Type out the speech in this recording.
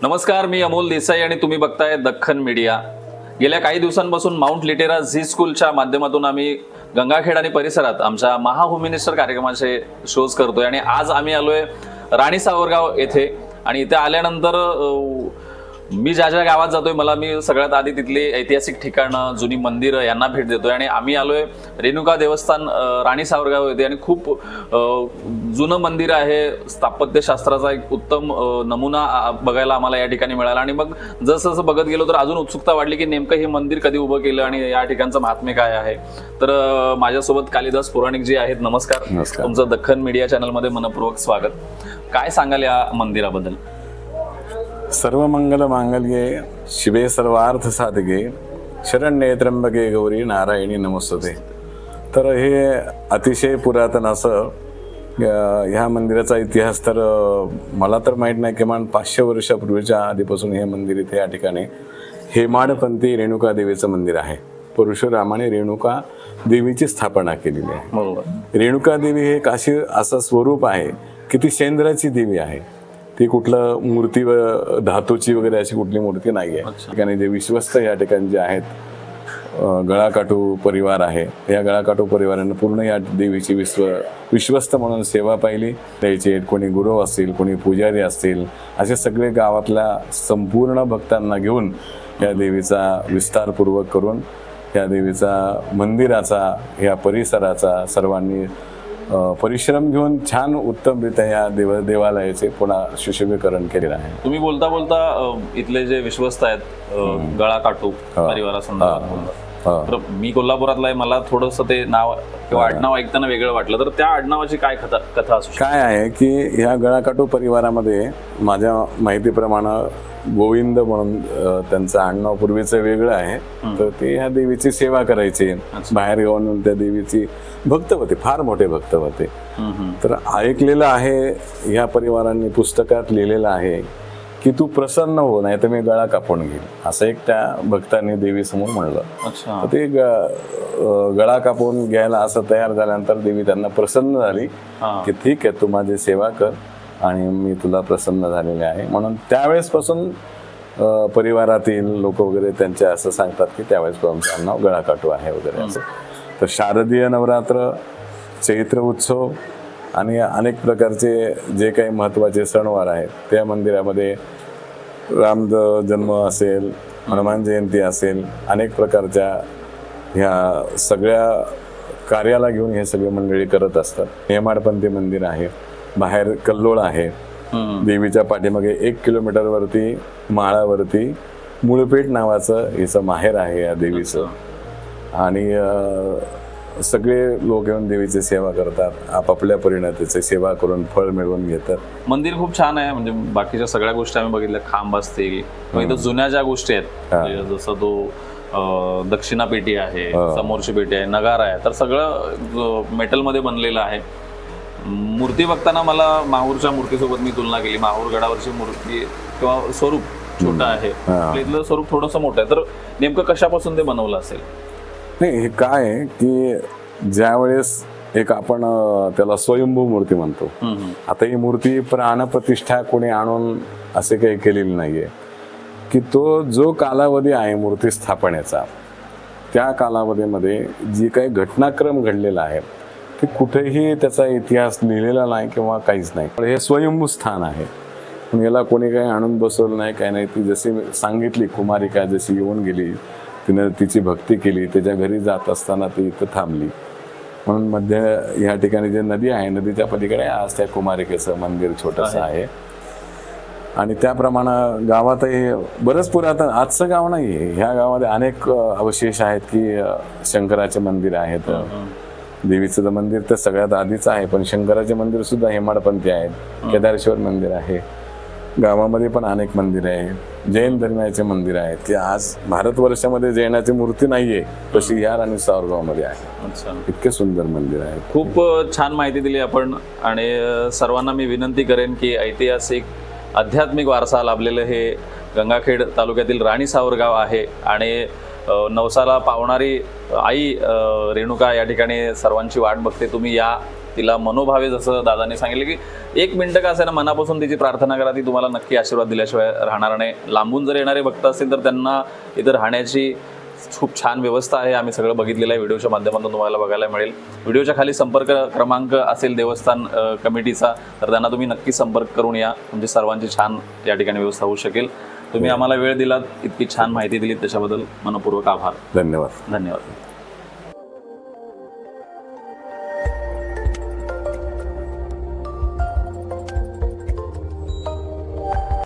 नमस्कार, मी अमोल देसाई आणि तुम्ही बघताय दख्खन मीडिया। गेल्या काही दिवसांपासून माउंट लिटेरा झी स्कूलच्या माध्यमातून आम्ही गंगाखेड आणि परिसरात आमच्या महा होम मिनिस्टर कार्यक्रमाचे शोज करतोय आणि आज आम्ही आलोय राणी सावरगाव येथे। आणि इथे आल्यानंतर मी ज्या ज्या गावात जातोय मी सगळ्यात आधी तिथली ऐतिहासिक ठिकाणं, जुनी मंदिरं यांना भेट देतोय आणि आम्ही आलोय रेणुका देवस्थान राणी सावरगाव येथे आणि खूप जुनं मंदिर आहे। स्थापत्यशास्त्राचा एक उत्तम नमुना बघायला आम्हाला या ठिकाणी मिळाला आणि मग जसं जसं बघत गेलो तर अजून उत्सुकता वाढली की नेमकं हे मंदिर कधी उभं केलं आणि या ठिकाणचं महात्म्य काय आहे। तर माझ्यासोबत कालिदास पुराणिक जी आहेत। नमस्कार। तुमचं दख्खन मीडिया चॅनलमध्ये मनपूर्वक स्वागत। काय सांगाल या मंदिराबद्दल? सर्व मंगल मांगल्ये शिवे सर्वार्थ साधके शरण्ये त्र्यंबके गौरी नारायणी नमस्तुते। तर हे अतिशय पुरातन असं ह्या मंदिराचा इतिहास तर मला तर माहीत नाही, किमान 500 वर्षापूर्वीच्या आधीपासून हे मंदिर इथे या ठिकाणी हेमाडपंथी रेणुका देवीचं मंदिर आहे। परशुरामाने रेणुका देवीची स्थापना केलेली आहे। बरोबर। रेणुका देवी हे एक असं स्वरूप आहे की ती सेंद्राची देवी आहे। ती कुठलं मूर्ती व धातूची वगैरे अशी कुठली मूर्ती नाही आहे। ठिकाणी जे विश्वस्त या ठिकाणी जे आहेत, गळाकाटू परिवार आहे, या गळाकाटू परिवाराने पूर्ण या देवीची विश्वस्त म्हणून सेवा पाहिली। त्याचे कोणी गुरु असतील, कोणी पुजारी असतील, असे सगळे गावातल्या संपूर्ण भक्तांना घेऊन या देवीचा विस्तारपूर्वक करून या देवीचा मंदिराचा, या परिसराचा सर्वांनी परिश्रम घेऊन छान उत्तमरित्या या देवालयाचे पुन्हा सुशोभीकरण केलेलं आहे। तुम्ही बोलता बोलता इथले जे विश्वस्त आहेत गळाकाटू परिवारासंदर्भात, तर मी कोल्हापुरातला आहे, मला थोडंसं ते नाव किंवा आडनाव ऐकताना वेगळं वाटलं, तर त्या आडनावाची काय कथा असू शकते? काय आहे की ह्या गळाकाटू परिवारामध्ये माझ्या माहितीप्रमाणे गोविंद म्हणून त्यांचं आडनाव पूर्वीचं वेगळं आहे। तर ते ह्या देवीची सेवा करायचे, बाहेर येऊन त्या देवीची भक्त होते, फार मोठे भक्त होते। तर ऐकलेलं आहे, ह्या परिवारांनी पुस्तकात लिहिलेलं आहे की तू प्रसन्न हो, नाही तर मी गळा कापून घेईल, असं एक त्या भक्तांनी देवीसमोर म्हणलं। ते गळा कापून घ्यायला असं तयार झाल्यानंतर देवी त्यांना प्रसन्न झाली की ठीक आहे, तू माझी सेवा कर आणि मी तुला प्रसन्न झालेले आहे। म्हणून त्यावेळेसपासून परिवारातील लोक वगैरे त्यांच्या असं सांगतात की त्यावेळेसपासून आमचं नाव गळाकाटू आहे वगैरे असं। तर शारदीय नवरात्र, चैत्र उत्सव आणि अनेक प्रकारचे जे काही महत्त्वाचे सणवार आहेत त्या मंदिरामध्ये राम जन्म असेल, हनुमान जयंती असेल, अनेक प्रकारच्या ह्या सगळ्या कार्याला घेऊन हे सगळे मंडळी करत असतात। हेमाडपंथी मंदिर आहे, बाहेर कल्लोळ आहे, देवीच्या पाठीमागे 1 किलोमीटरवरती माळावरती मुळपेठ नावाचं हिचं माहेर आहे या देवीचं। आणि सगळे लोक येऊन देवीची सेवा करतात, आपापल्या परिणतीची सेवा करून फळ मिळवून घेतात। मंदिर खूप छान आहे, म्हणजे बाकीच्या सगळ्या गोष्टी आम्ही बघितल्या, खांब असतील, इथं जुन्या ज्या गोष्टी आहेत जसं तो दक्षिणा पेटी आहे, समोरची पेटी आहे, नगारा आहे, तर सगळं मेटलमध्ये बनलेलं आहे। मूर्ती बघताना मला माहूरच्या मूर्तीसोबत मी तुलना केली। माहूर गडावरची मूर्ती किंवा स्वरूप छोटं आहे, इथलं स्वरूप थोडंसं मोठं आहे, तर नेमकं कशापासून ते बनवलं असेल? नाही, हे काय आहे की ज्यावेळेस एक आपण त्याला स्वयंभू मूर्ती म्हणतो, आता ही मूर्ती प्राणप्रतिष्ठा कोणी आणून असे काही केलेली नाहीये, की तो जो कालावधी आहे मूर्ती स्थापनेचा, त्या कालावधीमध्ये जी काही घटनाक्रम घडलेला आहे ते कुठेही त्याचा इतिहास लिहिलेला नाही किंवा काहीच नाही। हे स्वयंभू स्थान आहे, पण याला कोणी काही आणून बसवलं नाही, काही नाही। ती जशी सांगितली कुमारिका जशी येऊन गेली, तिनं तिची भक्ती केली, त्याच्या घरी जात असताना ती इथं थांबली, म्हणून मध्य ह्या ठिकाणी जे नदी आहे, नदीच्या पलीकडे आज त्या कुमारिकेचं मंदिर छोटंसं आहे। आणि त्याप्रमाणे गावातही बरंच पुरातन आजचं गाव नाही आहे, ह्या गावामध्ये अनेक अवशेष आहेत की शंकराचे मंदिर आहेत। देवीचं मंदिर तर सगळ्यात आधीच आहे, पण शंकराचे मंदिर सुद्धा हेमाडपंथी आहेत, केदारेश्वर मंदिर आहे, गावामध्ये पण अनेक मंदिर आहे, जैन धर्माचे मंदिर आहेत की आज भारतवर्षामध्ये जैनाची मूर्ती नाहीये तशी या राणी सावरगावमध्ये आहे। इतके सुंदर मंदिर आहे। खूप छान माहिती दिली आपण आणि सर्वांना मी विनंती करेन की ऐतिहासिक आध्यात्मिक वारसा लाभलेलं हे गंगाखेड तालुक्यातील राणी सावरगाव आहे आणि नवसाला पावणारी आई रेणुका या ठिकाणी सर्वांची वाट बघते। तुम्ही या तिला मनोभावे जसं दादांनी सांगितलं की 1 मिनिटं का असेना मनापासून तिची प्रार्थना करा, ती तुम्हाला नक्की आशीर्वाद दिल्याशिवाय राहणार नाही. लांबून जर येणारे भक्त असतील तर त्यांना इथं राहण्याची खूप छान व्यवस्था आहे. आम्ही सगळं बघितलेलं आहे, व्हिडिओच्या माध्यमातून तुम्हाला बघायला मिळेल. व्हिडिओच्या खाली संपर्क क्रमांक असेल देवस्थान कमिटीचा, तर त्यांना तुम्ही नक्की संपर्क करून या. म्हणजे सर्वांची छान या ठिकाणी व्यवस्था होऊ शकेल. तुम्ही आम्हाला वेळ दिलात, इतकी छान माहिती दिली त्याच्याबद्दल मनपूर्वक आभार. धन्यवाद. धन्यवाद.